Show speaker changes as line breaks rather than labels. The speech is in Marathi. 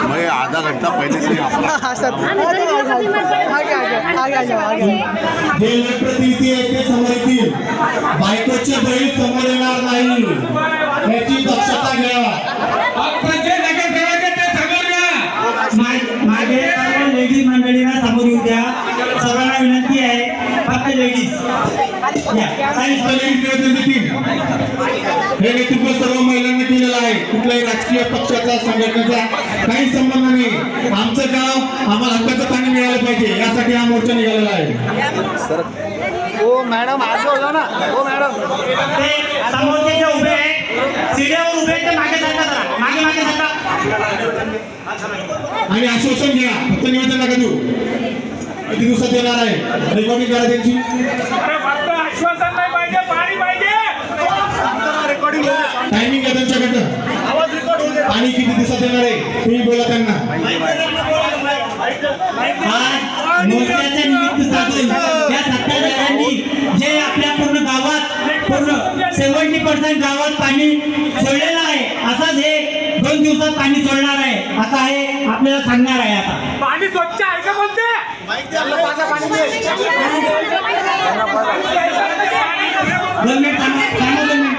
मैं आधा घंटा पहले से
जे लोकप्रतिनिधी आहेत ते समोर येतील. बायकोचे बैल समोर येणार नाही याची दक्षता घ्या.
माझे सर्व लेडीज मंडळींना समोर येऊ द्या. सर्वांना विनंती आहे फक्त लेडीज
हे नेतृत्व सर्व महिलांनी दिलेलं आहे. कुठल्याही राजकीय पक्षाचा संघटनेचा काही संबंध नाही. आमचं गाव आम्हाला हक्काचं पाणी मिळालं पाहिजे यासाठी हा मोर्चा निघालेला आहे.
ओ मॅडम आज बोला ना. ओ मॅडम
ते समोरचे जे उभे आहे सीडीवर उभे ते मागे सरका जरा मागे मागे सरका
आणि आश्वासन घ्या. फक्त निवेदन नका देऊ. किती दिवसात येणार आहे रेकॉर्डिंग करा त्यांची.
आश्वासन नाही पाहिजे पाणी पाहिजे.
टायमिंग आहे त्यांच्याकडनं. पाणी किती दिवसात येणार आहे तुम्ही बोला त्यांना.
मोर्चाच्या निमित्त साधून या सत्ताधाऱ्यांनी जे आपल्या पूर्ण गावात पूर्ण 70% गावात पाणी सोडलेलं आहे. असंच हे 2 दिवसात पाणी सोडणार आहे असं आहे आपल्याला सांगणार आहे. आता
पाणी स्वच्छ आहे का बोलते.
2 मिनिट थांबा 2 मिनिट.